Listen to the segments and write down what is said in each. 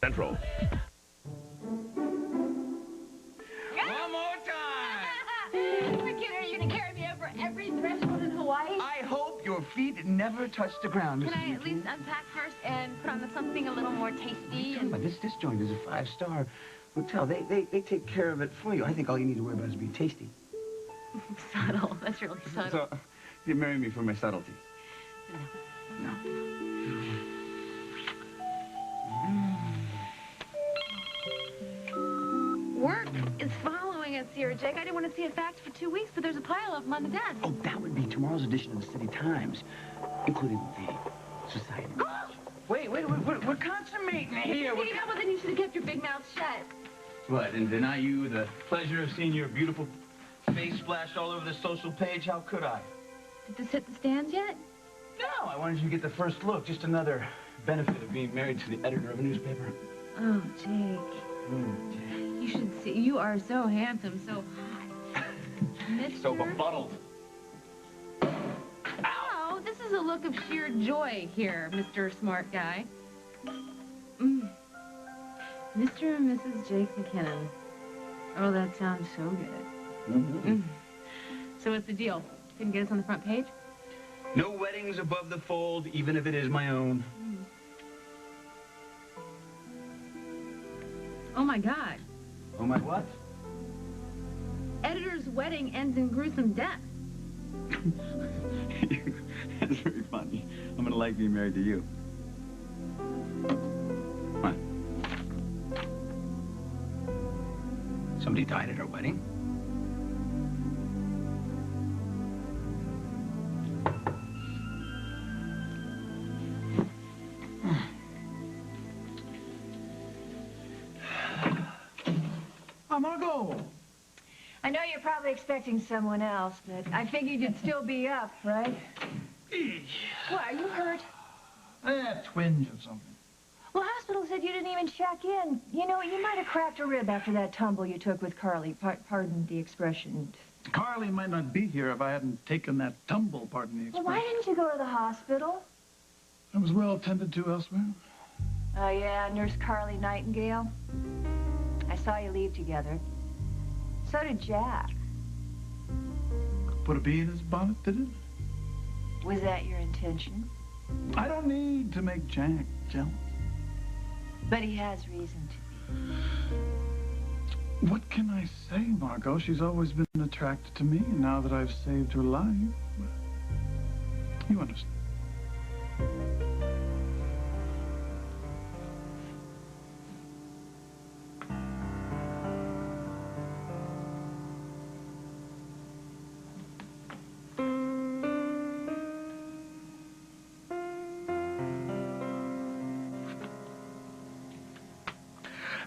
Central. One more time! Kid, are you going to carry me over every threshold in Hawaii? I hope your feet never touch the ground. Can I at least unpack first and put on something a little more tasty? But this joint is a 5-star hotel. They take care of it for you. I think all you need to worry about is being tasty. Subtle. That's really subtle. So, you marry me for my subtlety? No. Work is following us here, Jake. I didn't want to see a fax for 2 weeks, but there's a pile of them on the desk. Oh, that would be tomorrow's edition of the City Times, including the Society. Wait, we're consummating here. Yeah, well, then you should have kept your big mouth shut. What, and deny you the pleasure of seeing your beautiful face splashed all over the social page? How could I? Did this hit the stands yet? No, I wanted you to get the first look. Just another benefit of being married to the editor of a newspaper. Oh, Jake. Jake. You should see. You are so handsome, so hot. So befuddled. Oh, this is a look of sheer joy here, Mr. Smart Guy. Mr. and Mrs. Jake McKinnon. Oh, that sounds so good. So what's the deal? Can you get us on the front page? No weddings above the fold, even if it is my own. Oh, my God. Oh, my what? Editor's wedding ends in gruesome death. That's very funny. I'm gonna like being married to you. What? Somebody died at our wedding? Margo! I know you're probably expecting someone else, but I figured you'd still be up, right? What, are you hurt? A twinge or something. Well, hospital said you didn't even check in. You know, you might have cracked a rib after that tumble you took with Carly. Pardon the expression. Carly might not be here if I hadn't taken that tumble, pardon the expression. Well, why didn't you go to the hospital? I was well attended to elsewhere. Oh, yeah, Nurse Carly Nightingale. I saw you leave together. So did Jack. Put a bee in his bonnet, did it? Was that your intention? I don't need to make Jack jealous. But he has reason to be. What can I say, Margo? She's always been attracted to me, and now that I've saved her life, you understand.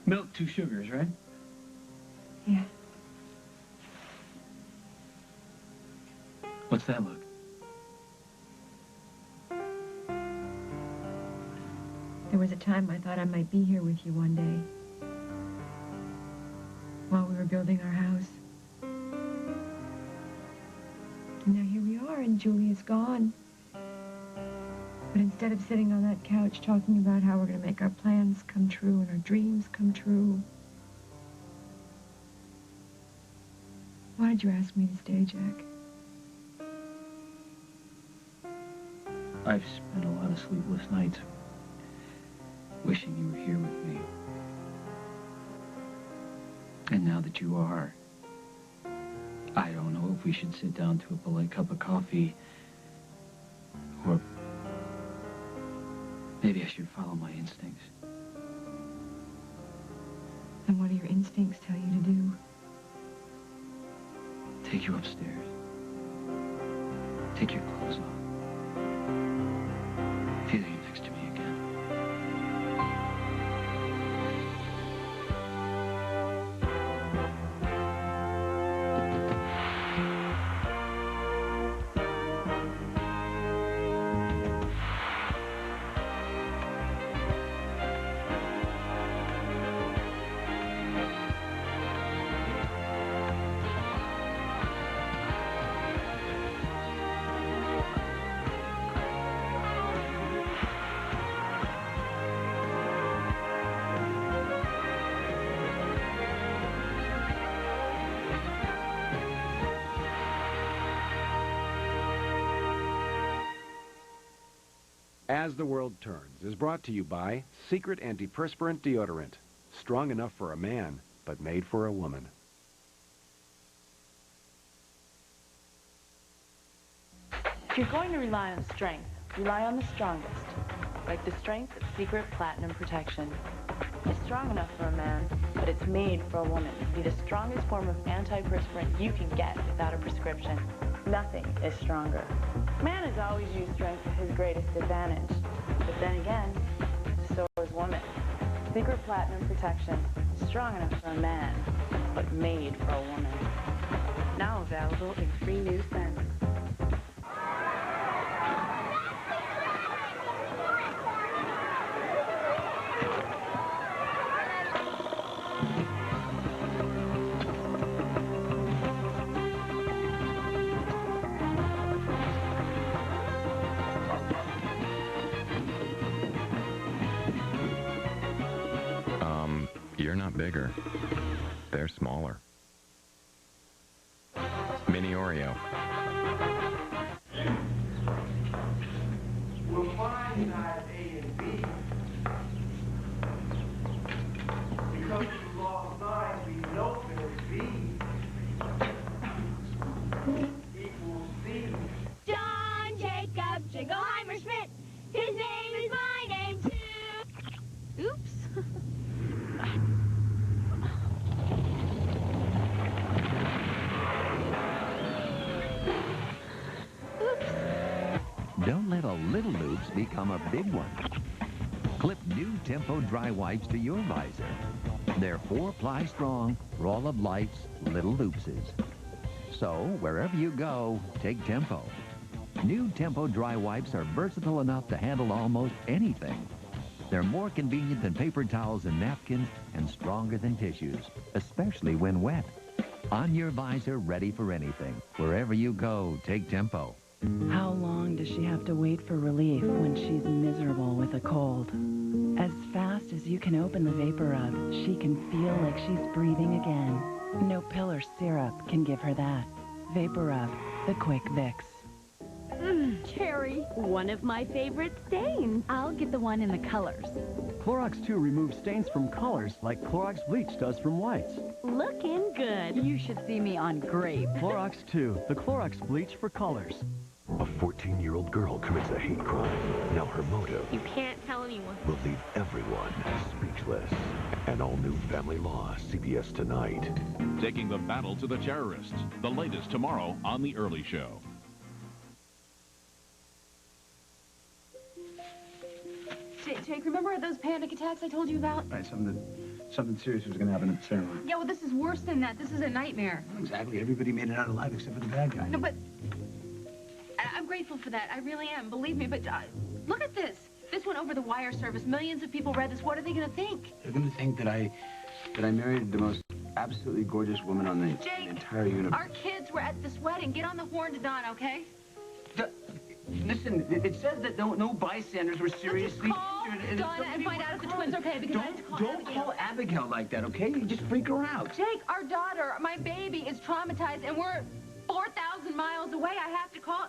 Milk, 2 sugars, right? Yeah. What's that look? There was a time I thought I might be here with you one day. While we were building our house. And now here we are, and Julia's gone. But instead of sitting on that couch talking about how we're going to make our plans come true and our dreams come true, why did you ask me to stay, Jack? I've spent a lot of sleepless nights wishing you were here with me. And now that you are, I don't know if we should sit down to a polite cup of coffee, or maybe I should follow my instincts. And what do your instincts tell you to do? Take you upstairs. Take your clothes off. Feel you next to me again. As the World Turns is brought to you by Secret Antiperspirant Deodorant. Strong enough for a man, but made for a woman. If you're going to rely on strength, rely on the strongest. Like the strength of Secret Platinum Protection. It's strong enough for a man, but it's made for a woman. Be the strongest form of antiperspirant you can get without a prescription. Nothing is stronger. Man has always used strength to his greatest advantage. But then again, so is woman. Secret Platinum Protection. Strong enough for a man, but made for a woman. Now available in 3 new scents. You're not bigger. They're smaller. Mini Oreo. We'll find size A and B. Because we lost size, we know there's B equals C. John Jacob Jingleheimer Schmidt. His name is my name too. Oops. Don't let a little loops become a big one. Clip new Tempo dry wipes to your visor. They're 4-ply strong for all of life's little loopses. So, wherever you go, take Tempo. New Tempo dry wipes are versatile enough to handle almost anything. They're more convenient than paper towels and napkins and stronger than tissues, especially when wet. On your visor, ready for anything. Wherever you go, take Tempo. How long does she have to wait for relief when she's miserable with a cold? As fast as you can open the Vapor Rub, she can feel like she's breathing again. No pill or syrup can give her that. Vapor Rub, the quick Vicks. Cherry, one of my favorite stains. I'll get the one in the colors. Clorox 2 removes stains from colors like Clorox bleach does from whites. Looking good. You should see me on grape. Clorox 2, the Clorox bleach for colors. A 14-year-old girl commits a hate crime. Now her motive You can't tell anyone. will leave everyone speechless. An all-new Family Law, CBS tonight. Taking the battle to the terrorists. The latest tomorrow on The Early Show. Jake, remember those panic attacks I told you about? Right, something serious was going to happen at the ceremony. Yeah, well, this is worse than that. This is a nightmare. Not exactly. Everybody made it out alive except for the bad guy. No, but I'm grateful for that. I really am. Believe me. But look at this. This went over the wire service. Millions of people read this. What are they going to think? They're going to think that I married the most absolutely gorgeous woman on the entire universe. Our kids were at this wedding. Get on the horn to Don, okay? Listen, it says that no bystanders were seriously... Just call Donna and find out if the twins are okay, because I have to call Don't call Abigail like that, okay? You just freak her out. Jake, our daughter, my baby, is traumatized, and we're 4,000 miles away. I have to call...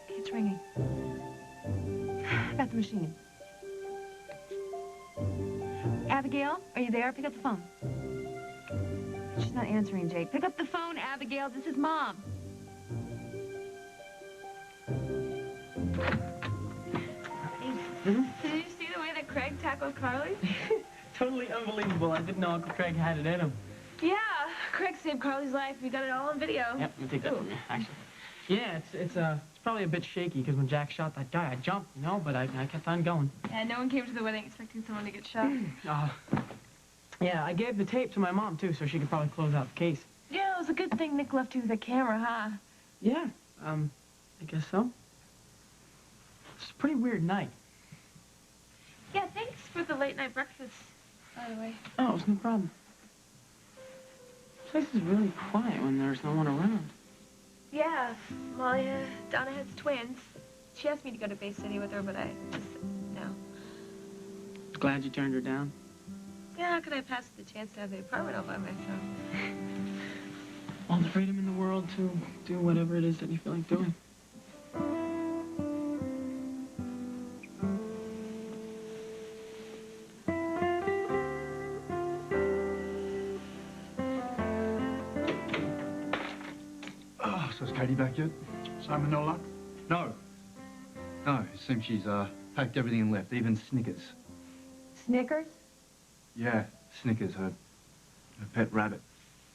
It's ringing. Got the machine. Abigail, are you there? Pick up the phone. She's not answering, Jake. Pick up the phone, Abigail. This is Mom. Did you see the way that Craig tackled Carly? Totally unbelievable. I didn't know Uncle Craig had it in him. Yeah, Craig saved Carly's life. We got it all on video. Yep, let me take that from you, actually. Yeah, it's probably a bit shaky, because when Jack shot that guy, I jumped, you know, but I kept on going. Yeah, no one came to the wedding expecting someone to get shot. Yeah, I gave the tape to my mom, too, so she could probably close out the case. Yeah, it was a good thing Nick left you the camera, huh? Yeah, I guess so. It's a pretty weird night. Yeah, thanks for the late-night breakfast, by the way. Oh, it's no problem. This place is really quiet when there's no one around. Yeah, Molly, Donna has twins. She asked me to go to Bay City with her, but I just said no. Glad you turned her down. Yeah, how could I pass the chance to have the apartment all by myself? All the freedom in the world to do whatever it is that you feel like doing. Katie back yet? Simon, no luck? No. No, it seems she's packed everything and left, even Snickers. Snickers? Yeah, Snickers, her pet rabbit.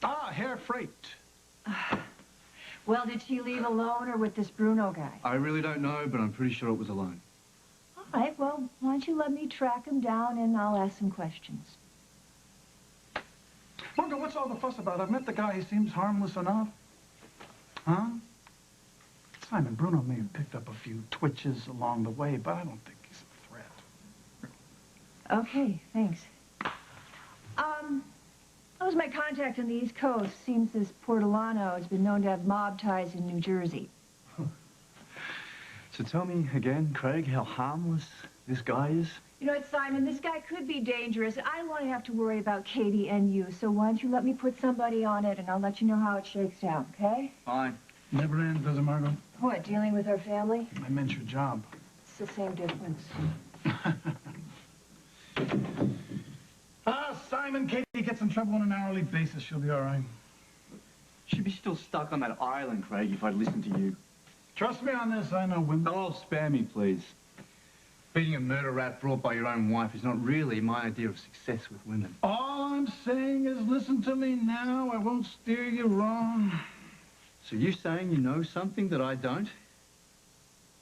Ah, hair freight. Well, did she leave alone or with this Bruno guy? I really don't know, but I'm pretty sure it was alone. All right, well, why don't you let me track him down and I'll ask some questions. Margo, what's all the fuss about? I've met the guy. He seems harmless enough. Huh? Simon, Bruno may have picked up a few twitches along the way, but I don't think he's a threat. Okay, thanks. That was my contact on the East Coast. Seems this Portolano has been known to have mob ties in New Jersey. So tell me again, Craig, how harmless this guy is? You know what, Simon? This guy could be dangerous. I don't want to have to worry about Katie and you, so why don't you let me put somebody on it, and I'll let you know how it shakes down, okay? Fine. Never ends, does it, Margo? What, dealing with our family? I meant your job. It's the same difference. Simon, Katie gets in trouble on an hourly basis. She'll be all right. She'd be still stuck on that island, Craig, if I'd listened to you. Trust me on this, I know women. Oh, spare me, please. Beating a murder rat brought by your own wife is not really my idea of success with women. All I'm saying is listen to me now. I won't steer you wrong. So you're saying you know something that I don't?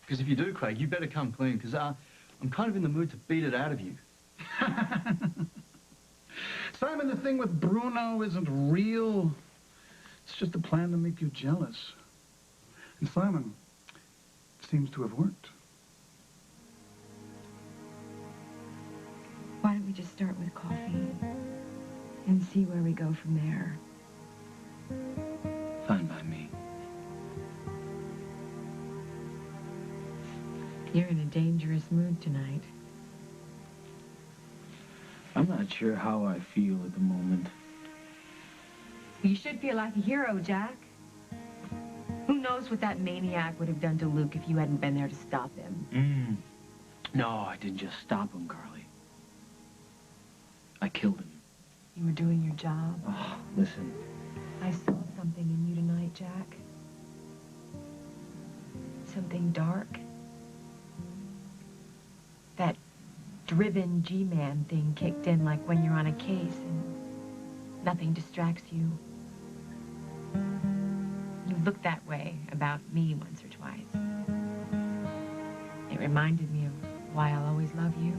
Because if you do, Craig, you better come clean, because I'm kind of in the mood to beat it out of you. Simon, the thing with Bruno isn't real. It's just a plan to make you jealous. And Simon, it seems to have worked. Why don't we just start with coffee and see where we go from there? Fine by me. You're in a dangerous mood tonight. I'm not sure how I feel at the moment. You should feel like a hero, Jack. Who knows what that maniac would have done to Luke if you hadn't been there to stop him? No, I didn't just stop him, Carly. I killed him. You were doing your job. Oh, listen. I saw something in you tonight, Jack. Something dark. That driven G-man thing kicked in like when you're on a case and nothing distracts you. You looked that way about me once or twice. It reminded me of why I'll always love you.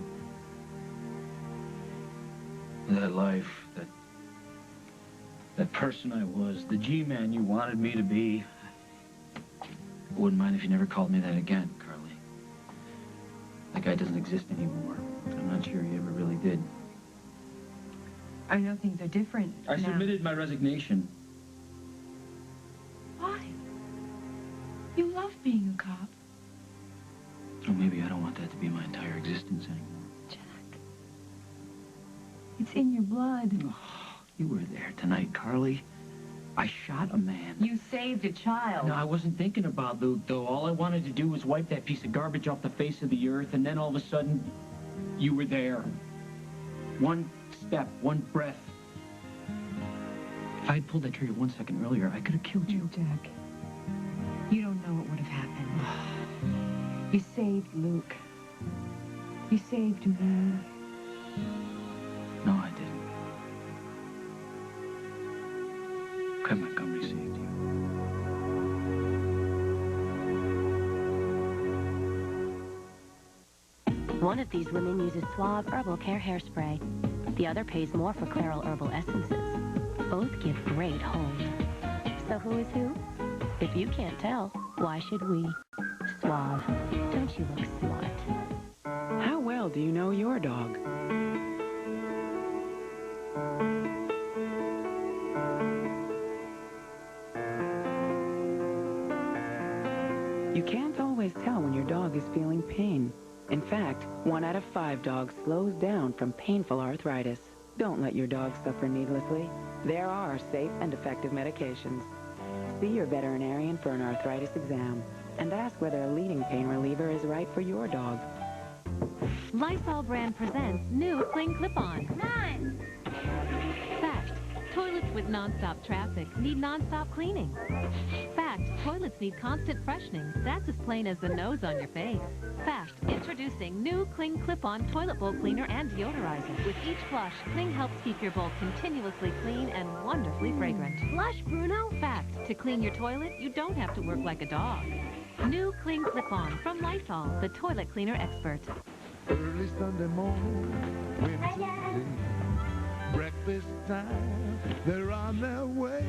That life, that person I was, the G-man you wanted me to be. I wouldn't mind if you never called me that again, Carly. That guy doesn't exist anymore. I'm not sure he ever really did. I know things are different I now. submitted my resignation. Why? You love being a cop. Or maybe I don't want that to be my entire existence anymore. It's in your blood. Oh, you were there tonight, Carly. I shot a man. You saved a child. No, I wasn't thinking about Luke, though. All I wanted to do was wipe that piece of garbage off the face of the earth, and then all of a sudden, you were there. One step, one breath. If I had pulled that trigger 1 second earlier, I could have killed you. No, Jack. You don't know what would have happened. You saved Luke. You saved me. No, I didn't. Craig Montgomery saved you. One of these women uses Suave Herbal Care Hairspray. The other pays more for Clairol Herbal Essences. Both give great hold. So who is who? If you can't tell, why should we? Suave. Don't you look smart? How well do you know your dog? You can't always tell when your dog is feeling pain. In fact, 1 out of 5 dogs slows down from painful arthritis. Don't let your dog suffer needlessly. There are safe and effective medications. See your veterinarian for an arthritis exam and ask whether a leading pain reliever is right for your dog. Lysol brand presents new Cling Clip-On. 9. Fact. Toilets with non-stop traffic need non-stop cleaning. Fact. Fact, toilets need constant freshening. That's as plain as the nose on your face. Fact, introducing new Cling Clip-On Toilet Bowl Cleaner and Deodorizer. With each flush, Cling helps keep your bowl continuously clean and wonderfully fragrant. Flush, Bruno. Fact, to clean your toilet, you don't have to work like a dog. New Cling Clip-On from Lysol, the toilet cleaner expert. Early Sunday morning, winter day, breakfast time, they're on their way.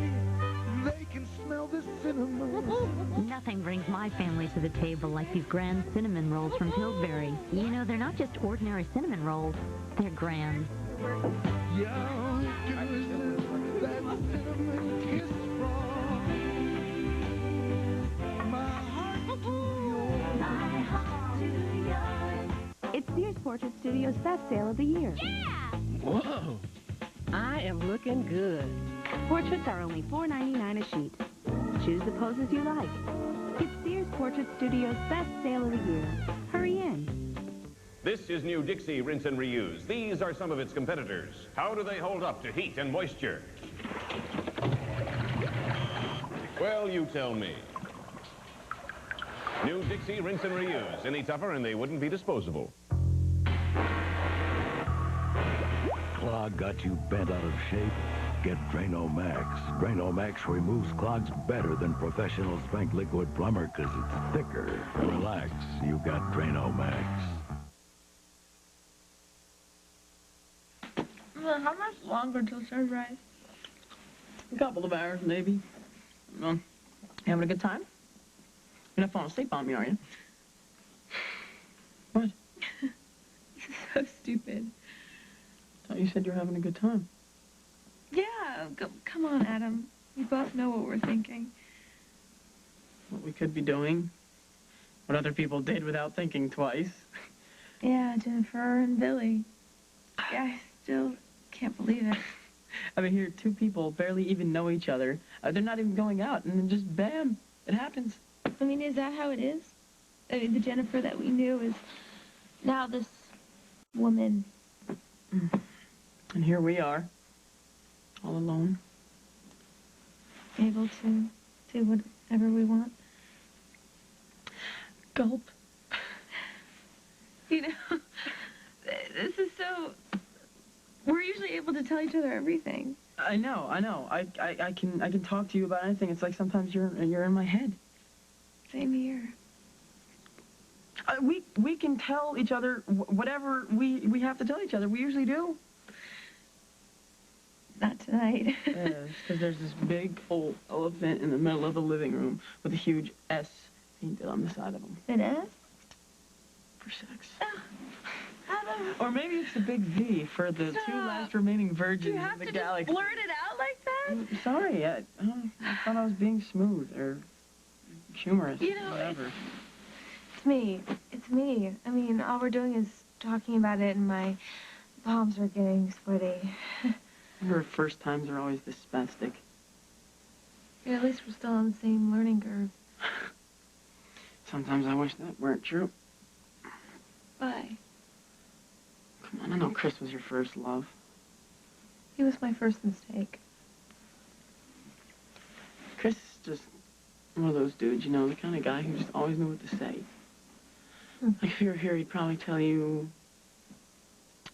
They can smell the cinnamon. Nothing brings my family to the table like these grand cinnamon rolls from Pillsbury. You know, they're not just ordinary cinnamon rolls, they're grand. Young kisses, that cinnamon kiss from my heart to yours. My heart to yours. It's Sears Portrait Studio's best sale of the year. Yeah! Whoa! I am looking good. Portraits are only $4.99 a sheet. Choose the poses you like. It's Sears Portrait Studio's best sale of the year. Hurry in. This is new Dixie Rinse and Reuse. These are some of its competitors. How do they hold up to heat and moisture? Well, you tell me. New Dixie Rinse and Reuse. Any tougher and they wouldn't be disposable. Clog got you bent out of shape? Get Drano Max. Drano Max removes clogs better than professional strength liquid plumber because it's thicker. Relax, you got Drano Max. Well, how much longer till sunrise? A couple of hours, maybe. Well, you having a good time? You're not falling asleep on me, are you? What? This is so stupid. I thought you said you were having a good time. Yeah, come on, Adam. We both know what we're thinking. What we could be doing. What other people did without thinking twice. Yeah, Jennifer and Billy. Yeah, I still can't believe it. I mean, here, two people barely even know each other. They're not even going out, and then just bam, it happens. I mean, is that how it is? I mean, the Jennifer that we knew is now this woman. And here we are, all alone. Able to do whatever we want. Gulp. You know, this is so... We're usually able to tell each other everything. I know. I can talk to you about anything. It's like sometimes you're in my head. Same here. We can tell each other whatever we have to tell each other. We usually do. Not tonight. Yeah, because there's this big old elephant in the middle of the living room with a huge S painted on the side of him. An S? For sex. Adam. Or maybe it's a big V for the two last remaining virgins You have of the to galaxy. just blurt it out like that? I'm sorry, I thought I was being smooth or humorous, You know, whatever. It's me. It's me. I mean, all we're doing is talking about it, and my palms are getting sweaty. Her first times are always this spastic. Yeah, at least we're still on the same learning curve. Sometimes I wish that weren't true. Why? Come on, I know Chris was your first love. He was my first mistake. Chris is just one of those dudes, you know, the kind of guy who just always knew what to say. Like, if you were here, he'd probably tell you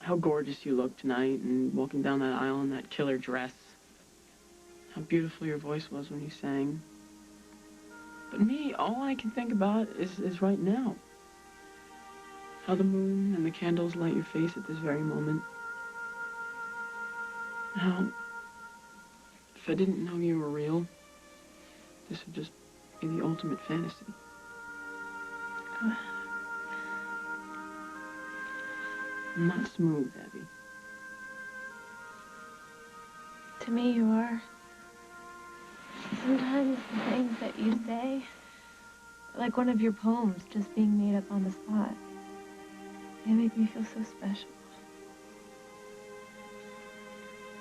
how gorgeous you look tonight and walking down that aisle in that killer dress. How beautiful your voice was when you sang. But me, all I can think about is right now. How the moon and the candles light your face at this very moment. How, if I didn't know you were real, this would just be the ultimate fantasy. I'm not smooth, Abby. To me, you are. Sometimes the things that you say are like one of your poems just being made up on the spot. They make me feel so special.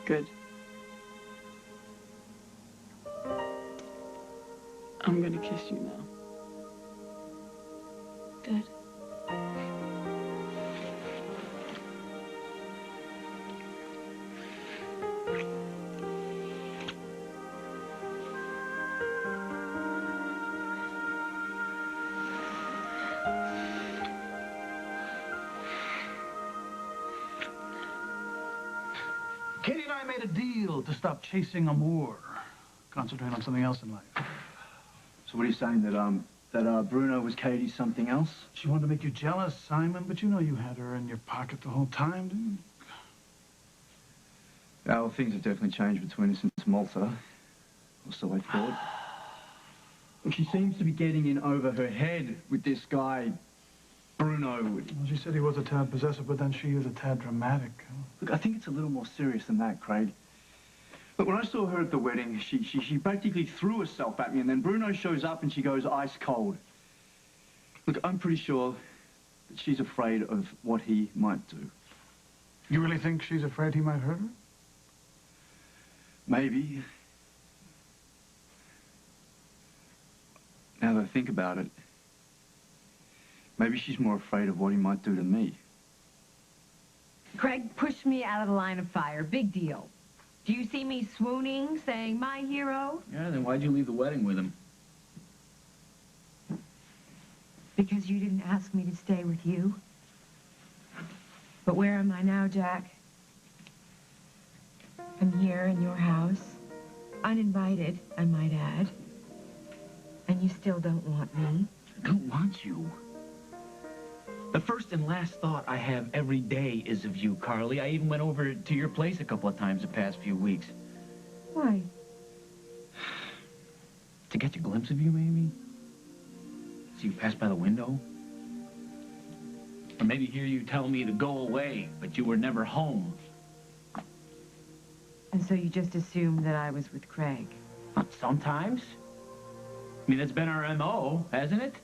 Good. I'm gonna kiss you now. Good. Katie and I made a deal to stop chasing amour. Concentrate on something else in life. So what are you saying, that Bruno was Katie's something else? She wanted to make you jealous, Simon, but you know you had her in your pocket the whole time, didn't you? Well, things have definitely changed between us since Malta. Or so I thought. Well, she seems to be getting in over her head with this guy, Bruno. Well, she said he was a tad possessive, but then she was a tad dramatic. Look, I think it's a little more serious than that, Craig. Look, when I saw her at the wedding, she practically threw herself at me, and then Bruno shows up and she goes ice cold. Look, I'm pretty sure that she's afraid of what he might do. You really think she's afraid he might hurt her? Maybe. Now that I think about it, maybe she's more afraid of what he might do to me. Craig pushed me out of the line of fire. Big deal. Do you see me swooning, saying, my hero? Yeah, then why'd you leave the wedding with him? Because you didn't ask me to stay with you. But where am I now, Jack? I'm here in your house, uninvited, I might add. And you still don't want me. I don't want you. The first and last thought I have every day is of you, Carly. I even went over to your place a couple of times the past few weeks. Why? To catch a glimpse of you, maybe? See you pass by the window? Or maybe hear you tell me to go away, but you were never home. And so you just assumed that I was with Craig? Sometimes. I mean, that's been our M.O., hasn't it?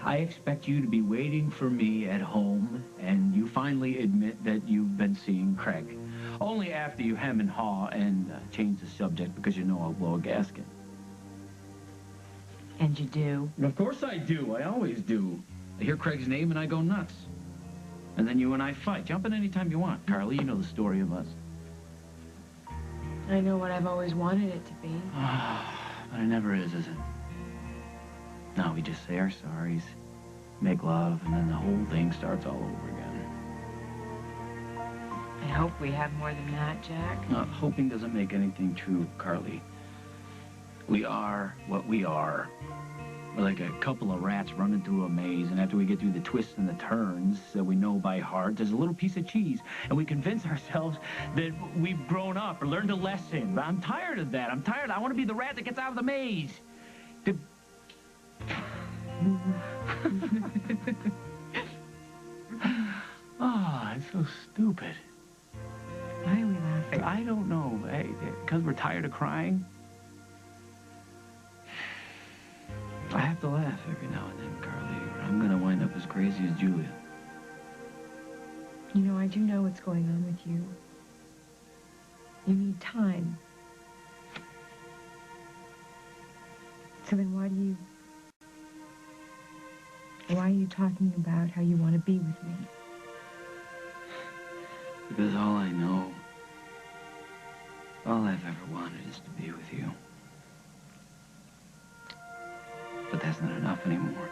I expect you to be waiting for me at home, and you finally admit that you've been seeing Craig. Only after you hem and haw and change the subject, because you know I'll blow a gasket. And you do? Of course I do. I always do. I hear Craig's name and I go nuts. And then you and I fight. Jump in anytime you want, Carly. You know the story of us. I know what I've always wanted it to be. But it never is it? No, we just say our sorries, make love, and then the whole thing starts all over again. I hope we have more than that, Jack. Hoping doesn't make anything true, Carly. We are what we are. We're like a couple of rats running through a maze, and after we get through the twists and the turns that we know by heart, there's a little piece of cheese, and we convince ourselves that we've grown up or learned a lesson. But I'm tired of that. I'm tired. I want to be the rat that gets out of the maze. Oh, it's so stupid. Why are we laughing? I don't know. Hey, because we're tired of crying. I have to laugh every now and then, Carly, or I'm going to wind up as crazy as Julia. You know, I do know what's going on with you. You need time. So then why are you talking about how you want to be with me? Because all I know, all I've ever wanted is to be with you. But that's not enough anymore.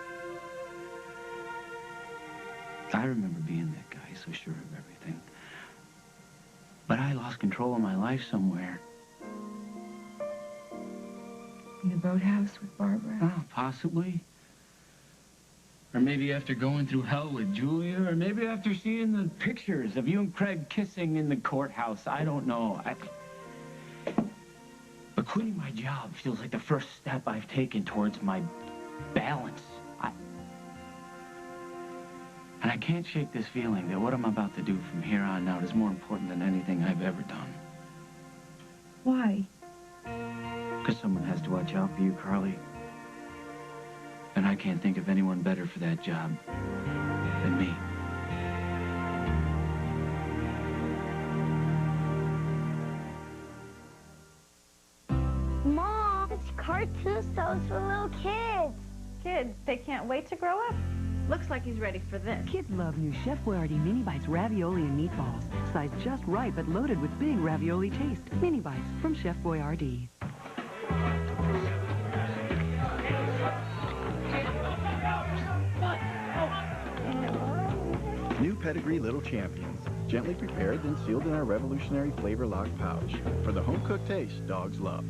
I remember being that guy, so sure of everything. But I lost control of my life somewhere. In the boathouse with Barbara? Oh, possibly. Or maybe after going through hell with Julia, or maybe after seeing the pictures of you and Craig kissing in the courthouse. I don't know. But quitting my job feels like the first step I've taken towards my balance. And I can't shake this feeling that what I'm about to do from here on out is more important than anything I've ever done. Why? Because someone has to watch out for you, Carly. And I can't think of anyone better for that job than me. Mom, it's cartoon shows for little kids. Kids, they can't wait to grow up. Looks like he's ready for this. Kids love new Chef Boyardee Mini Bites ravioli and meatballs. Sized just right, but loaded with big ravioli taste. Mini Bites from Chef Boyardee. New Pedigree Little Champions. Gently prepared, then sealed in our revolutionary flavor lock pouch. For the home-cooked taste dogs love.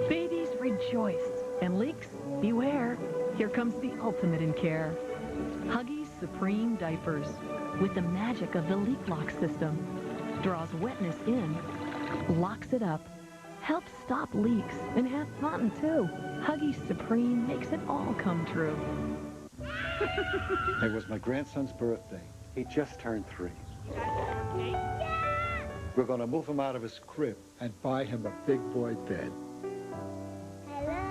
Babies rejoice, and leaks, beware. Here comes the ultimate in care. Huggies Supreme Diapers, with the magic of the leak lock system. Draws wetness in, locks it up, helps stop leaks, and have fun too. Huggies Supreme makes it all come true. It was my grandson's birthday. He just turned 3. We're going to move him out of his crib and buy him a big boy bed.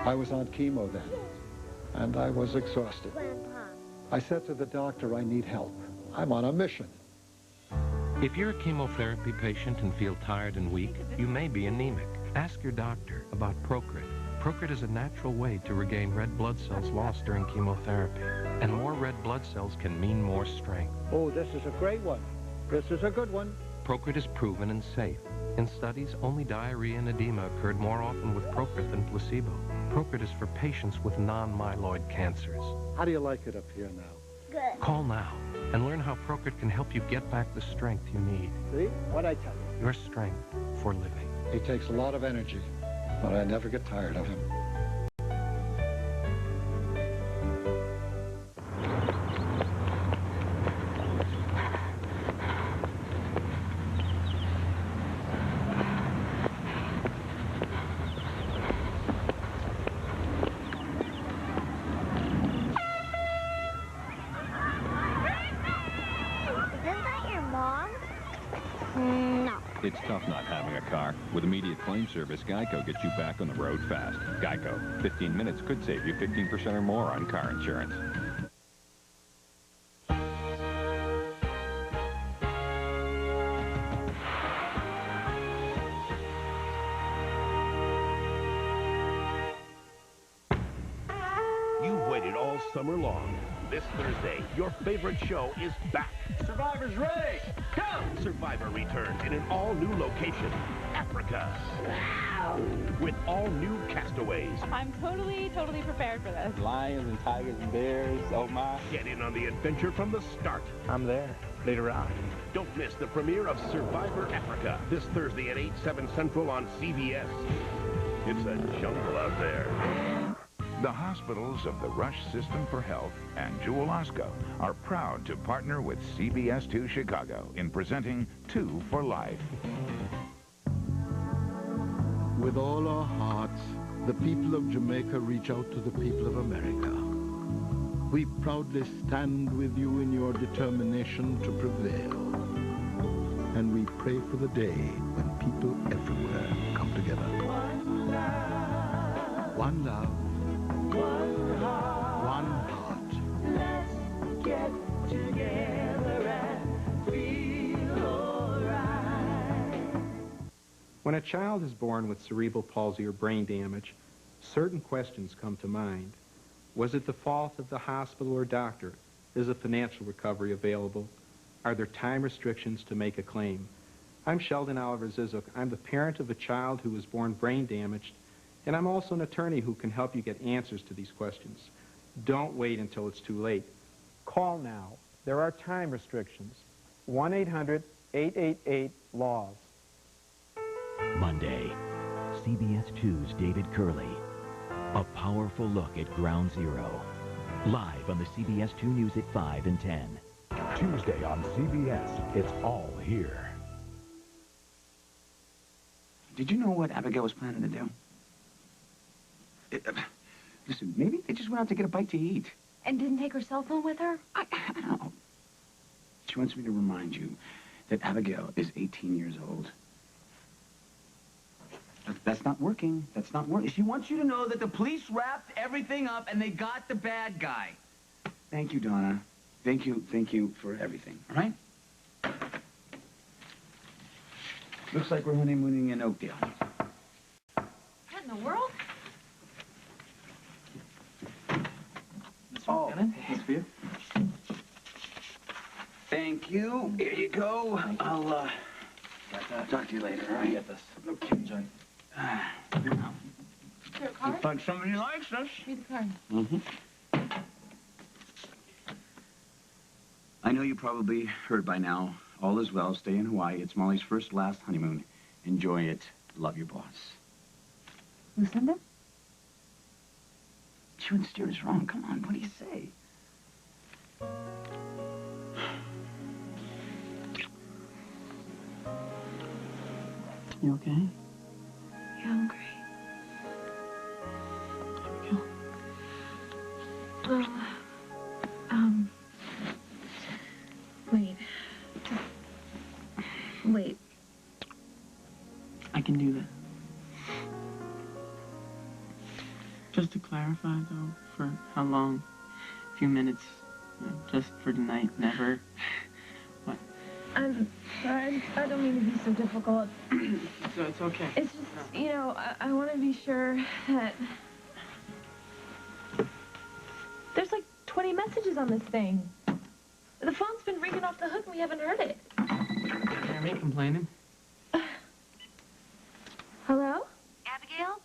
I was on chemo then, and I was exhausted. I said to the doctor, I need help. I'm on a mission. If you're a chemotherapy patient and feel tired and weak, you may be anemic. Ask your doctor about Procrit. Procrit is a natural way to regain red blood cells lost during chemotherapy. And more red blood cells can mean more strength. Oh, this is a great one. This is a good one. Procrit is proven and safe. In studies, only diarrhea and edema occurred more often with Procrit than placebo. Procrit is for patients with non-myeloid cancers. How do you like it up here now? Good. Call now and learn how Procrit can help you get back the strength you need. See? What'd I tell you? Your strength for living. He takes a lot of energy, but I never get tired of him. It's tough not having a car. With immediate claim service, Geico gets you back on the road fast. Geico. 15 minutes could save you 15% or more on car insurance. You've waited all summer long. This Thursday, your favorite show is back. Survivor's race! Go! Survivor returns in an all-new location, Africa. Wow! With all new castaways. I'm totally prepared for this. Lions and tigers and bears, oh my. Get in on the adventure from the start. I'm there, later on. Don't miss the premiere of Survivor Africa this Thursday at 8/7 Central on CBS. It's a jungle out there. The hospitals of the Rush System for Health and Jewel Osco are proud to partner with CBS 2 Chicago in presenting 2 for Life. With all our hearts, the people of Jamaica reach out to the people of America. We proudly stand with you in your determination to prevail. And we pray for the day when people everywhere come together. One love. One heart. Let's get together and feel alright. When a child is born with cerebral palsy or brain damage, certain questions come to mind. Was it the fault of the hospital or doctor? Is a financial recovery available? Are there time restrictions to make a claim? I'm Sheldon Oliver Zizuk. I'm the parent of a child who was born brain damaged, and I'm also an attorney who can help you get answers to these questions. Don't wait until it's too late. Call now. There are time restrictions. 1-800-888-LAWS. Monday, CBS 2's David Curley. A powerful look at Ground Zero. Live on the CBS 2 News at 5 and 10. Tuesday on CBS, it's all here. Did you know what Abigail was planning to do? Listen, maybe they just went out to get a bite to eat. And didn't take her cell phone with her? I don't know. She wants me to remind you that Abigail is 18 years old. That's not working. That's not working. She wants you to know that the police wrapped everything up and they got the bad guy. Thank you, Donna. Thank you for everything, all right? Looks like we're honeymooning in Oakdale. What in the world? Oh, that's for you. Thank you. Here you go. I'll talk to you later, all right? Get this. Okay. Enjoy. there a card? Looks like somebody likes us. Read the card. Mm-hmm. I know you probably heard by now. All is well. Stay in Hawaii. It's Molly's last honeymoon. Enjoy it. Love your boss. Lucinda? She wouldn't steer us wrong. Come on, what do you say? You okay? Yeah, I'm great. Wait. Wait. I can do that. Just to clarify, though, for how long? A few minutes. Just for tonight, never. What? I'm sorry. I don't mean to be so difficult. So it's okay. It's just, you know, I want to be sure that... There's like 20 messages on this thing. The phone's been ringing off the hook and we haven't heard it. Hear me complaining? Hello? Abigail?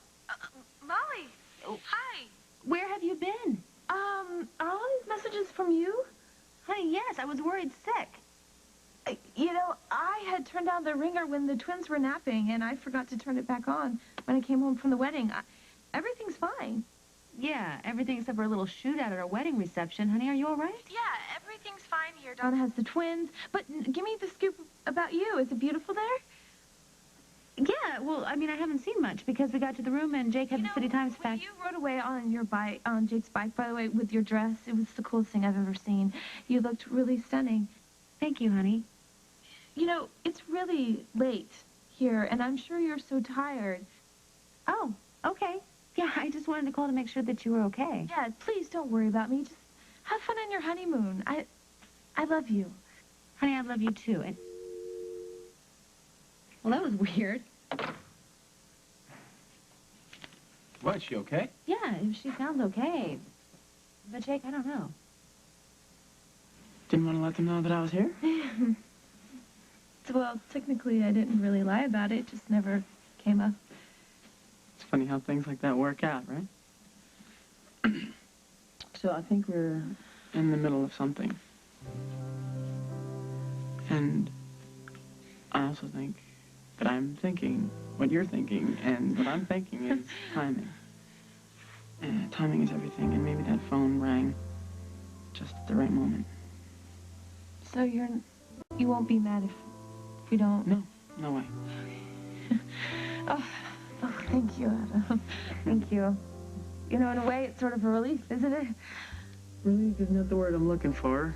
Molly. Oh. Hi. Where have you been? Are all these messages from you? Honey, yes. I was worried sick. You know, I had turned down the ringer when the twins were napping, and I forgot to turn it back on when I came home from the wedding. Everything's fine. Yeah, everything except for a little shootout at our wedding reception. Honey, are you all right? Yeah, everything's fine here. Donna has the twins. But give me the scoop about you. Is it beautiful there? Yeah, well, I mean, I haven't seen much because we got to the room and Jake had the City Times fact. You rode away on your bike, on Jake's bike, by the way, with your dress. It was the coolest thing I've ever seen. You looked really stunning. Thank you, honey. You know, it's really late here, and I'm sure you're so tired. Oh, okay. Yeah, I just wanted to call to make sure that you were okay. Yeah, please don't worry about me. Just have fun on your honeymoon. I love you. Honey, I love you too. And well, that was weird. What, she okay? Yeah, she sounds okay. But Jake, I don't know. Didn't want to let them know that I was here? Well, technically, I didn't really lie about it. It just never came up. It's funny how things like that work out, right? So I think we're in the middle of something. And I also think that I'm thinking what you're thinking, and what I'm thinking is timing. And timing is everything, and maybe that phone rang just at the right moment. So you won't be mad if we don't? No, no way. Oh, thank you, Adam. Thank you. You know, in a way, it's sort of a relief, isn't it? Relief is not the word I'm looking for.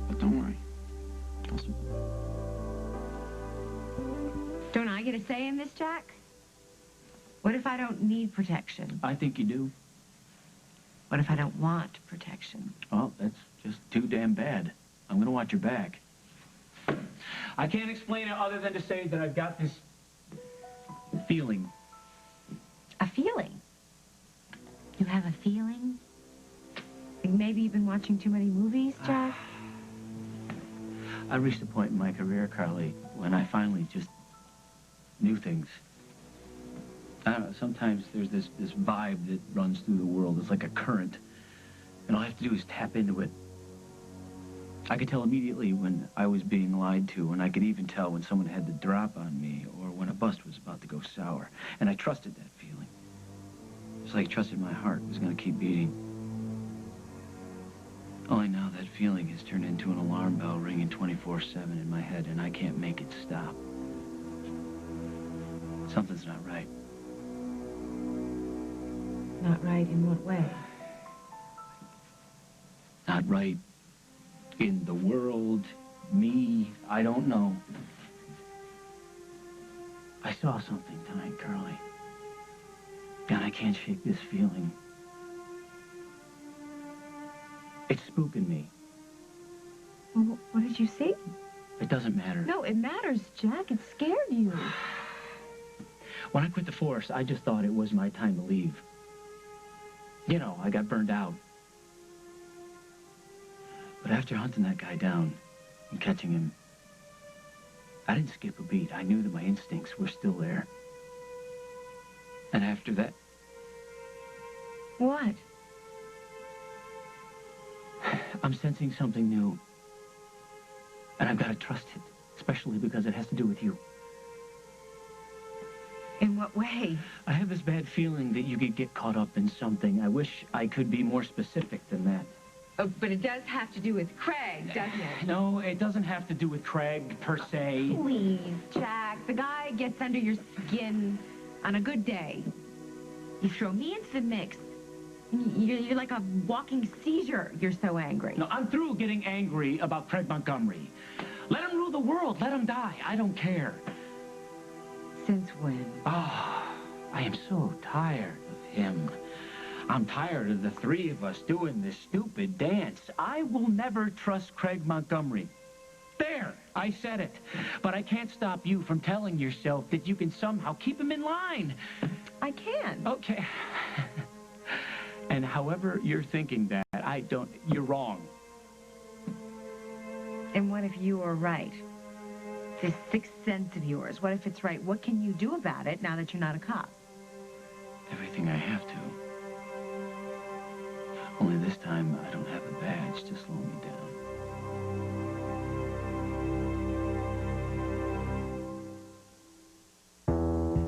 But don't worry. Don't I get a say in this, Jack? What if I don't need protection? I think you do. What if I don't want protection? Well, that's just too damn bad. I'm going to watch your back. I can't explain it other than to say that I've got this feeling. A feeling? You have a feeling? Maybe you've been watching too many movies, Jack? I reached a point in my career, Carly, when I finally just knew things. I don't know, sometimes there's this vibe that runs through the world. It's like a current. And all I have to do is tap into it. I could tell immediately when I was being lied to, and I could even tell when someone had the drop on me, or when a bust was about to go sour. And I trusted that feeling. It's like I trusted my heart was going to keep beating. Only now that feeling has turned into an alarm bell ringing 24/7 in my head, and I can't make it stop. Something's not right. Not right in what way? Not right in the world, me, I don't know. I saw something tonight, Curly. And I can't shake this feeling. It's spooking me. Well, what did you see? It doesn't matter. No, it matters, Jack. It scared you. When I quit the force, I just thought it was my time to leave. You know, I got burned out. But after hunting that guy down and catching him, I didn't skip a beat. I knew that my instincts were still there. And after that, What? I'm sensing something new. And I've got to trust it, especially because it has to do with you. In what way? I have this bad feeling that you could get caught up in something. I wish I could be more specific than that. Oh, but it does have to do with Craig, doesn't it? No, it doesn't have to do with Craig, per se. Please, Jack. The guy gets under your skin on a good day. You throw me into the mix. You're like a walking seizure. You're so angry. No, I'm through getting angry about Craig Montgomery. Let him rule the world. Let him die. I don't care. Since when? Ah, I am so tired of him. I'm tired of the three of us doing this stupid dance. I will never trust Craig Montgomery. There, I said it. But I can't stop you from telling yourself that you can somehow keep him in line. I can. Okay. And however you're thinking that, you're wrong. And what if you are right? This sixth sense of yours, what if it's right? What can you do about it now that you're not a cop? Everything I have to. Only this time, I don't have a badge to slow me down.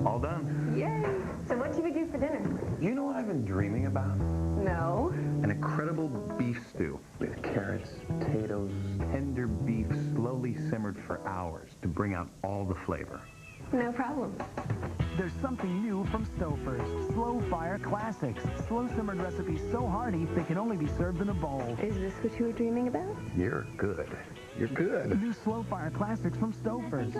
All done. Yay! So what should we do for dinner? You know what I've been dreaming about? No. An incredible beef stew with carrots, potatoes, tender beef slowly simmered for hours to bring out all the flavor. No problem. There's something new from Stouffer's. Slow Fire Classics. Slow simmered recipes so hearty they can only be served in a bowl. Is this what you were dreaming about? You're good. You're good. New Slow Fire Classics from Stouffer's.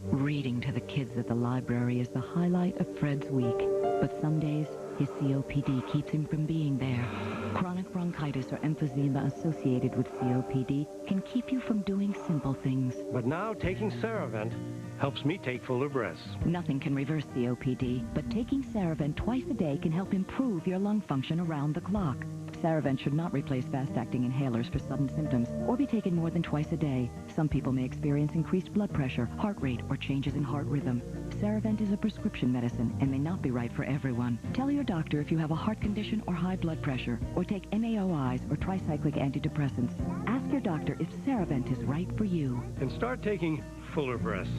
Reading to the kids at the library is the highlight of Fred's week. But some days, his COPD keeps him from being there. Chronic bronchitis or emphysema associated with COPD can keep you from doing simple things. But now taking Ceravent helps me take fuller breaths. Nothing can reverse COPD, but taking Ceravent twice a day can help improve your lung function around the clock. Ceravent should not replace fast-acting inhalers for sudden symptoms or be taken more than twice a day. Some people may experience increased blood pressure, heart rate, or changes in heart rhythm. Ceravent is a prescription medicine and may not be right for everyone. Tell your doctor if you have a heart condition or high blood pressure, or take NAOIs or tricyclic antidepressants. Ask your doctor if Ceravent is right for you. And start taking fuller breaths.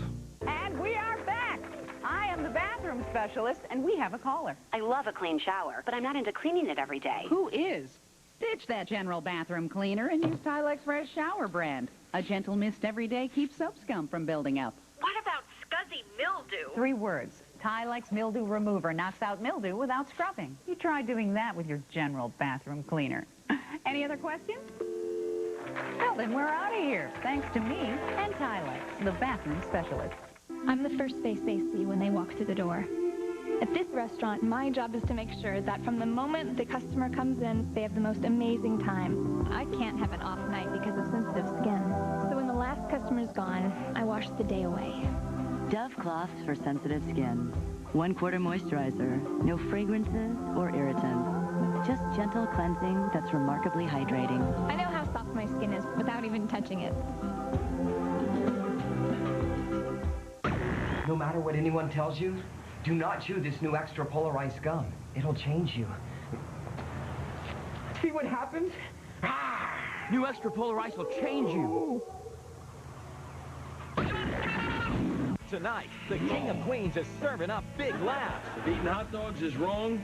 And we are back. I am the bathroom specialist, and we have a caller. I love a clean shower, but I'm not into cleaning it every day. Who is? Ditch that general bathroom cleaner and use Tilex Fresh Shower brand. A gentle mist every day keeps soap scum from building up. What about scuzzy mildew? 3 words. Tilex Mildew Remover knocks out mildew without scrubbing. You try doing that with your general bathroom cleaner. Any other questions? Well, then we're out of here, thanks to me and Tilex, the bathroom specialist. I'm the first face they see when they walk through the door. At this restaurant, my job is to make sure that from the moment the customer comes in, they have the most amazing time. I can't have an off night because of sensitive skin. So when the last customer's gone, I wash the day away. Dove cloths for sensitive skin. 1/4 moisturizer. No fragrances or irritants. Just gentle cleansing that's remarkably hydrating. I know how soft my skin is without even touching it. No matter what anyone tells you, do not chew this new extra polarized gum. It'll change you. See what happens? New extra polarized will change you. Tonight, the King of Queens is serving up big laughs. If eating hot dogs is wrong,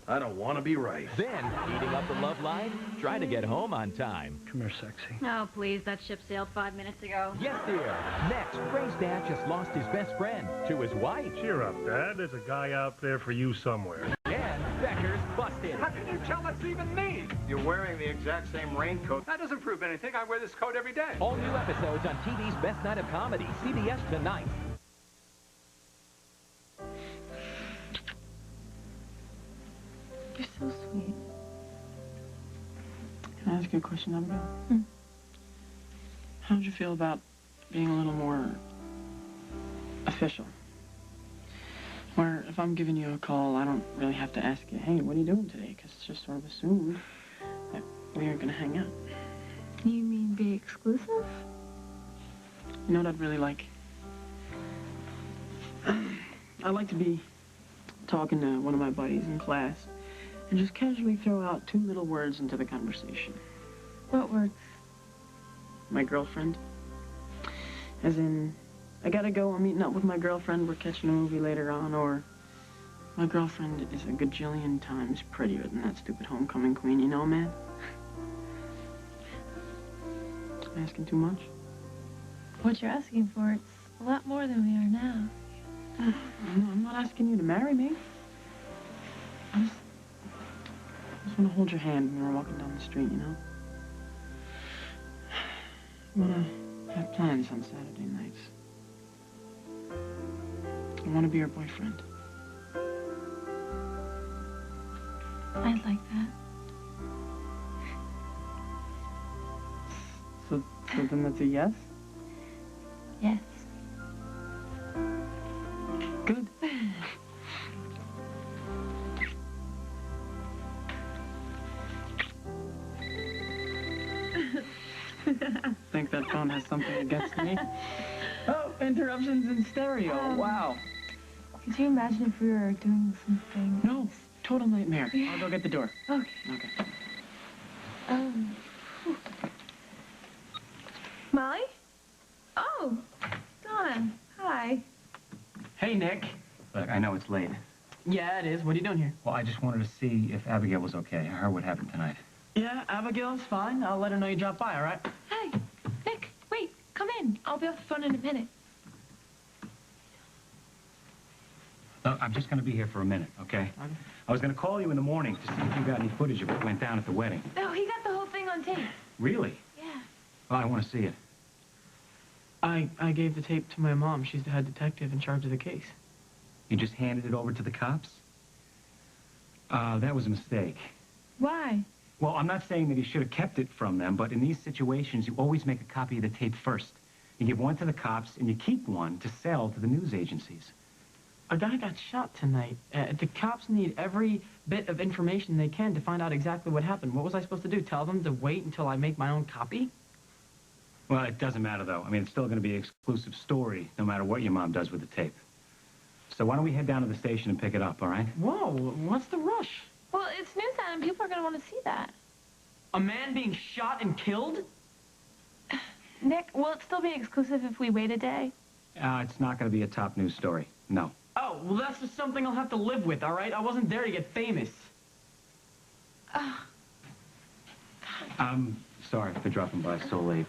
I don't want to be right. Then, heating up the love life, try to get home on time. Come here, sexy. Oh, please, that ship sailed 5 minutes ago. Yes, dear. Next, Ray's dad just lost his best friend to his wife. Cheer up, Dad. There's a guy out there for you somewhere. And Becker's busted. How can you tell that's even me? You're wearing the exact same raincoat. That doesn't prove anything. I wear this coat every day. All new episodes on TV's Best Night of Comedy, CBS tonight. You're so sweet. Can I ask you a question, Abigail? How did you feel about being a little more official? Where if I'm giving you a call, I don't really have to ask you, hey, what are you doing today? Because it's just sort of assumed that we aren't going to hang out. You mean be exclusive? You know what I'd really like? I like to be talking to one of my buddies in class and just casually throw out 2 little words into the conversation. What words? My girlfriend. As in, I gotta go, I'm meeting up with my girlfriend, we're catching a movie later on, or my girlfriend is a gajillion times prettier than that stupid homecoming queen, you know, man? I'm asking too much? What you're asking for, it's a lot more than we are now. No, I'm not asking you to marry me. I just want to hold your hand when we're walking down the street, you know? I want to have plans on Saturday nights. I want to be your boyfriend. I'd like that. So then that's a yes? Yes. Good. Think that phone has something against me? Oh, interruptions in stereo. Wow. Could you imagine if we were doing something? No, total nightmare. I'll go get the door. Okay. Okay. Molly? Oh, Dawn. Hi. Hey, Nick. Look, I know it's late. Yeah, it is. What are you doing here? Well, I just wanted to see if Abigail was okay. I heard what happened tonight. Yeah, Abigail's fine. I'll let her know you dropped by, all right? Hey, Nick, wait, come in. I'll be off the phone in a minute. Look, I'm just going to be here for a minute, okay? I was going to call you in the morning to see if you got any footage of what went down at the wedding. No, he got the whole thing on tape. Really? Yeah. Well, I want to see it. I gave the tape to my mom. She's the head detective in charge of the case. You just handed it over to the cops? That was a mistake. Why? Well, I'm not saying that he should have kept it from them, but in these situations, you always make a copy of the tape first. You give one to the cops, and you keep one to sell to the news agencies. A guy got shot tonight. The cops need every bit of information they can to find out exactly what happened. What was I supposed to do? Tell them to wait until I make my own copy? Well, it doesn't matter, though. I mean, it's still going to be an exclusive story, no matter what your mom does with the tape. So why don't we head down to the station and pick it up, all right? Whoa, what's the rush? Well, it's news and people are going to want to see that. A man being shot and killed? Nick, will it still be exclusive if we wait a day? It's not going to be a top news story. No. Oh, well, that's just something I'll have to live with, all right? I wasn't there to get famous. I'm sorry for dropping by so late.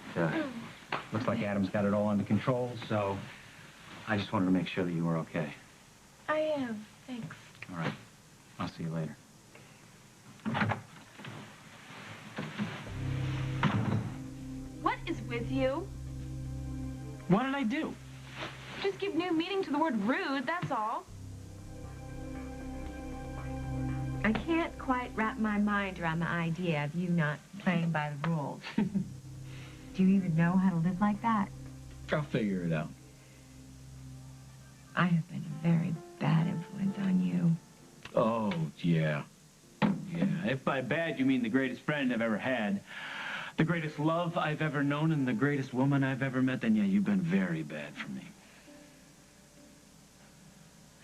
Looks like Adam's got it all under control, so I just wanted to make sure that you were okay. I am. Thanks. All right. I'll see you later. What is with you? What did I do? Just give new meaning to the word rude, that's all. I can't quite wrap my mind around the idea of you not playing by the rules. Do you even know how to live like that? I'll figure it out. I have been a very bad influence on you. Oh, yeah. Yeah. If by bad you mean the greatest friend I've ever had, the greatest love I've ever known, and the greatest woman I've ever met, then yeah, you've been very bad for me.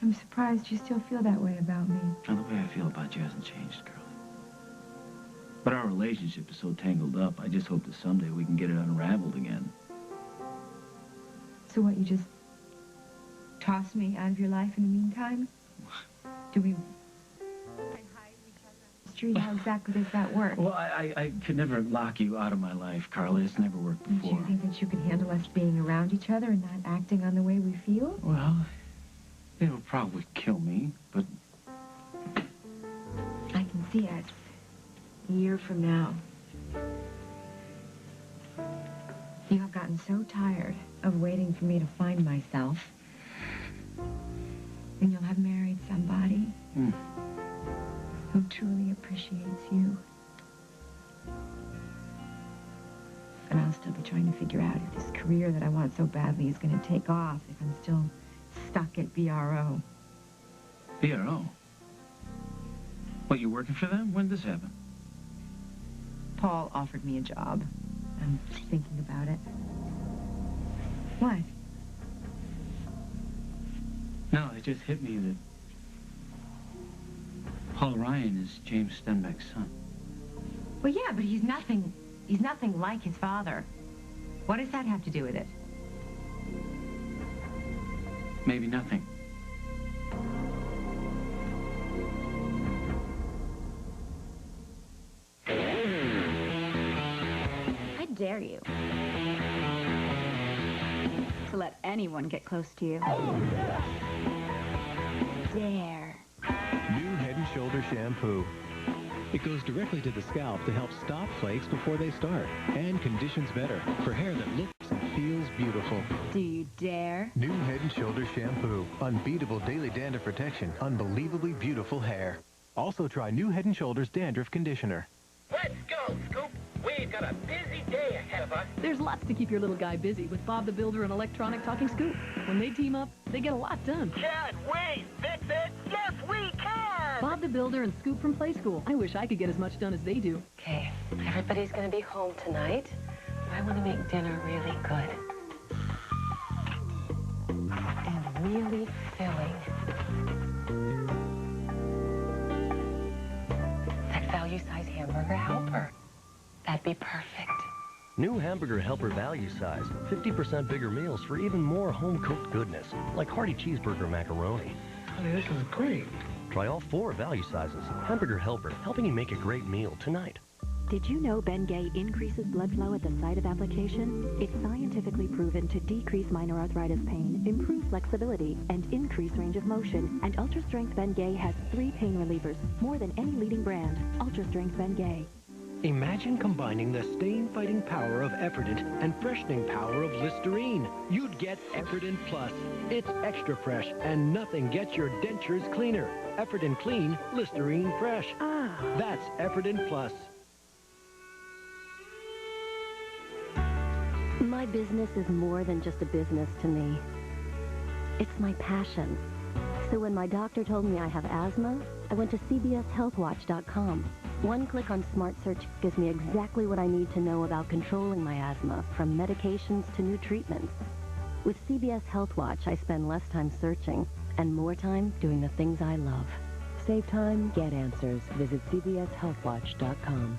I'm surprised you still feel that way about me. Now, the way I feel about you hasn't changed, Curly. But our relationship is so tangled up, I just hope that someday we can get it unraveled again. So what, you just toss me out of your life in the meantime? Do we hide each other on the street? How exactly does that work? Well, I could never lock you out of my life, Carly. It's never worked Do before. you think that you can handle us being around each other and not acting on the way we feel? Well, it would probably kill me, but... I can see us a year from now. You have gotten so tired of waiting for me to find myself. And you'll have married somebody who truly appreciates you. And I'll still be trying to figure out if this career that I want so badly is going to take off, if I'm still stuck at BRO. BRO? What, you working for them? When did this happen? Paul offered me a job. I'm thinking about it. What? No, just hit me that Paul Ryan is James Stenbeck's son. Well, yeah, but he's nothing like his father. What does that have to do with it? Maybe nothing. I dare you to let anyone get close to you. Dare. New Head & Shoulder shampoo. It goes directly to the scalp to help stop flakes before they start and conditions better for hair that looks and feels beautiful. Do you dare? New Head & Shoulder shampoo. Unbeatable daily dandruff protection. Unbelievably beautiful hair. Also try New Head & Shoulders dandruff conditioner. Let's go, Scoop. We've got a busy day ahead of us. There's lots to keep your little guy busy with Bob the Builder and Electronic Talking Scoop. When they team up, they get a lot done. Can't wait, fix it. Yes, we can. Bob the Builder and Scoop from Play School. I wish I could get as much done as they do. Okay, everybody's going to be home tonight. I want to make dinner really good. And really filling. That value-size hamburger helper. That'd be perfect. New Hamburger Helper Value Size. 50% bigger meals for even more home-cooked goodness, like hearty cheeseburger macaroni. Honey, this is great. Try all 4 value sizes. Hamburger Helper, helping you make a great meal tonight. Did you know Bengay increases blood flow at the site of application? It's scientifically proven to decrease minor arthritis pain, improve flexibility, and increase range of motion. And Ultra Strength Bengay has 3 pain relievers, more than any leading brand. Ultra Strength Bengay. Imagine combining the stain-fighting power of Atwt and freshening power of Listerine. You'd get Atwt Plus. It's extra fresh, and nothing gets your dentures cleaner. Atwt Clean, Listerine Fresh. That's Atwt Plus. My business is more than just a business to me. It's my passion. So when my doctor told me I have asthma, I went to cbshealthwatch.com. One click on Smart Search gives me exactly what I need to know about controlling my asthma, from medications to new treatments. With CBS Health Watch, I spend less time searching and more time doing the things I love. Save time, get answers. Visit cbshealthwatch.com.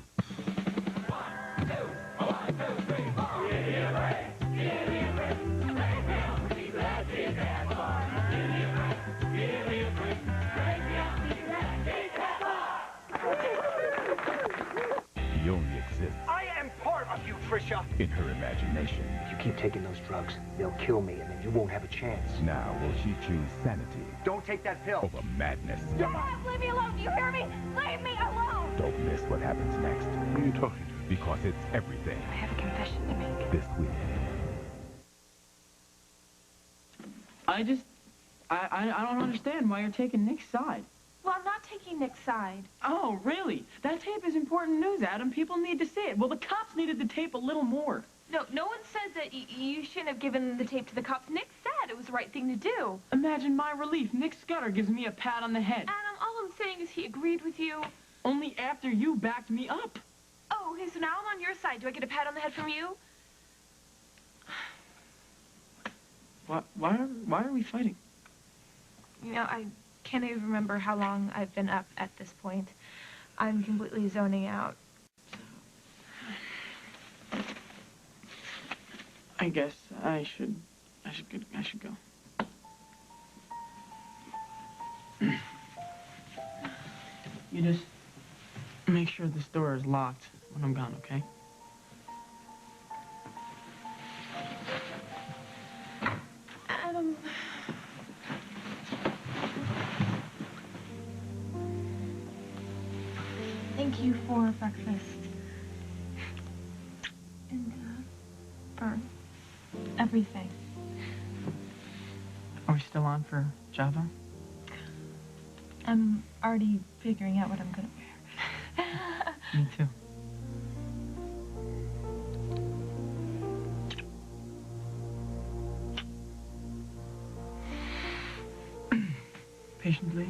He only exists I am part of you, Trisha. in her imagination. If you keep taking those drugs, they'll kill me, and then you won't have a chance. Now will she choose sanity Don't take that pill. over madness? Leave me alone. Do you hear me? Leave me alone. Don't miss what happens next. Who are you talking to? Because it's everything I have a confession to make. this week. I don't understand why you're taking Nick's side. Well, I'm not taking Nick's side. Oh, really? That tape is important news, Adam. People need to see it. Well, the cops needed the tape a little more. No one said that you shouldn't have given the tape to the cops. Nick said it was the right thing to do. Imagine my relief. Nick Scudder gives me a pat on the head. Adam, all I'm saying is he agreed with you. Only after you backed me up. Oh, okay, so now I'm on your side. Do I get a pat on the head from you? Why are we fighting? You know, I can't even remember how long I've been up at this point. I'm completely zoning out. I guess I should go. You just make sure this door is locked when I'm gone, okay? Adam. Thank you for breakfast. And, for everything. Are we still on for Java? I'm already figuring out what I'm gonna wear. Me too. Patiently,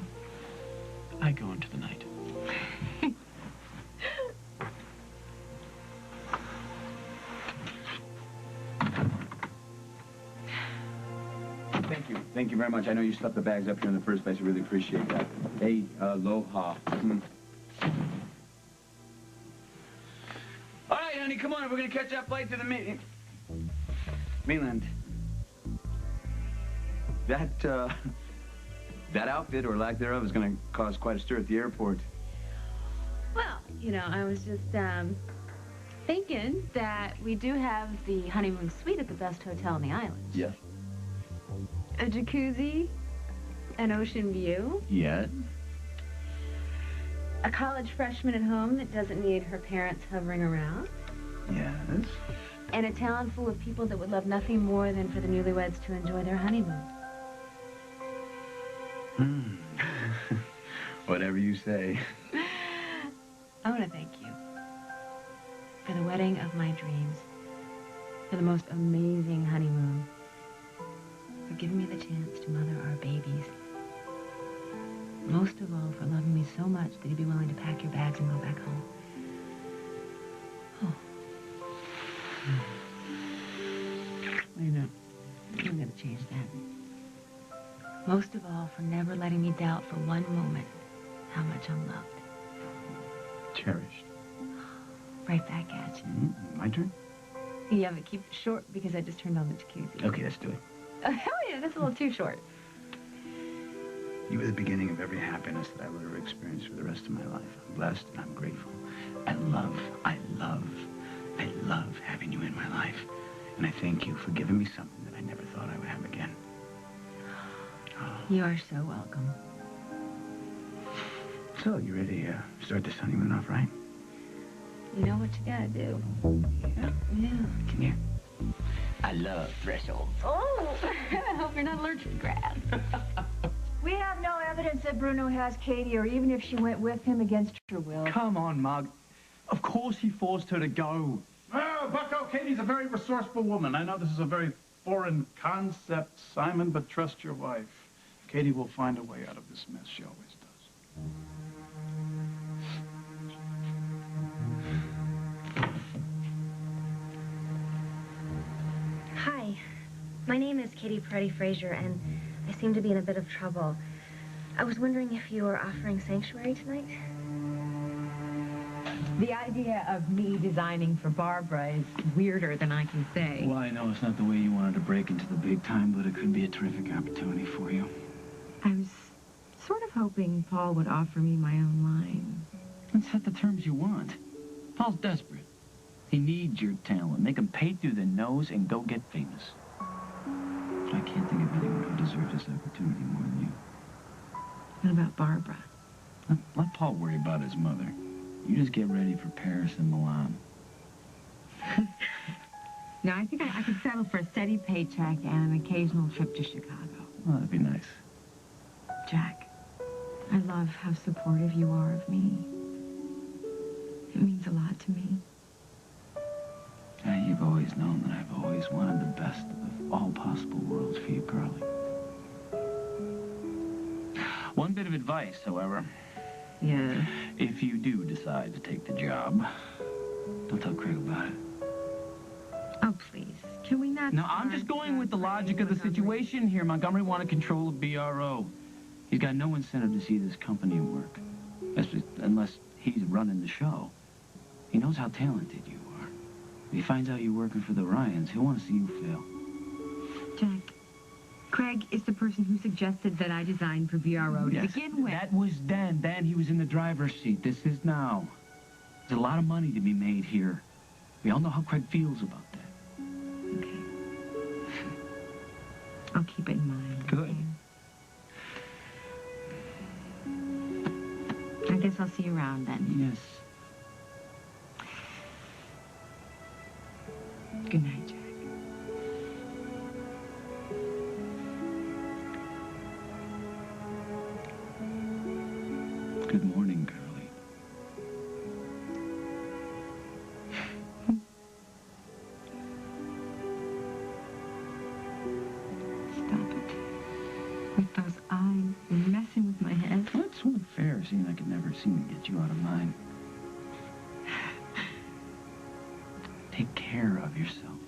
I go into the night. Thank you. Thank you very much. I know you stuffed the bags up here in the first place. I really appreciate that. Hey, aloha. All right, honey, come on. We're going to catch that flight to the mainland. That outfit, or lack thereof, is going to cause quite a stir at the airport. Well, you know, I was just thinking that we do have the honeymoon suite at the best hotel in the island. Yeah. A jacuzzi, an ocean view, Yeah. a college freshman at home that doesn't need her parents hovering around, Yes. and a town full of people that would love nothing more than for the newlyweds to enjoy their honeymoon. Whatever you say. I want to thank you for the wedding of my dreams, for the most amazing honeymoon, for giving me the chance to mother our babies. Most of all, for loving me so much that you'd be willing to pack your bags and go back home. Oh. What are you doing? I'm going to change that. Most of all, for never letting me doubt for one moment how much I'm loved. Cherished. Right back at you. My turn? Yeah, but keep it short because I just turned on the jacuzzi. Okay, let's do it. Oh, hell yeah, that's a little too short. You were the beginning of every happiness that I will ever experience for the rest of my life. I'm blessed and I'm grateful. I love having you in my life. And I thank you for giving me something that I never thought I would have again. You are so welcome. So, you ready to start this honeymoon off right? You know what you gotta do. Yeah? Yeah. Come here. I love thresholds. Oh, I hope you're not allergic to grass. We have no evidence that Bruno has Katie, or even if she went with him against her will. Come on, Margo. Of course he forced her to go. Oh, Bucko, Katie's a very resourceful woman. I know this is a very foreign concept, Simon, but trust your wife. Katie will find a way out of this mess. She always does. Hi, my name is Katie Peretti-Frazier, and I seem to be in a bit of trouble. I was wondering if you were offering sanctuary tonight? The idea of me designing for Barbara is weirder than I can say. Well, I know it's not the way you wanted to break into the big time, but it could be a terrific opportunity for you. I was sort of hoping Paul would offer me my own line. Let's set the terms you want. Paul's desperate. He needs your talent. Make him pay through the nose and go get famous. But I can't think of anyone who deserves this opportunity more than you. What about Barbara? Let Paul worry about his mother. You just get ready for Paris and Milan. No, I think I could settle for a steady paycheck and an occasional trip to Chicago. Well, that'd be nice. Jack, I love how supportive you are of me. It means a lot to me. You've always known that I've always wanted the best of all possible worlds for you, Carly. One bit of advice, however. Yeah. If you do decide to take the job, don't tell Craig about it. Oh, please. Can we not... No, I'm just going with the logic of the situation here. Montgomery wanted control of BRO. He's got no incentive to see this company work. Unless he's running the show. He knows how talented you are. If he finds out you're working for the Ryans, he'll want to see you fail. Jack, Craig is the person who suggested that I design for BRO to begin with. That was then. Then he was in the driver's seat. This is now. There's a lot of money to be made here. We all know how Craig feels about that. Okay. I'll keep it in mind. Good. Okay? I guess I'll see you around then. Yes. Good night, Jack. Good morning, Carly. Stop it. With those eyes, you're messing with my head. Well, it's only fair, seeing I could never seem to get you out of mine. Take care of yourself.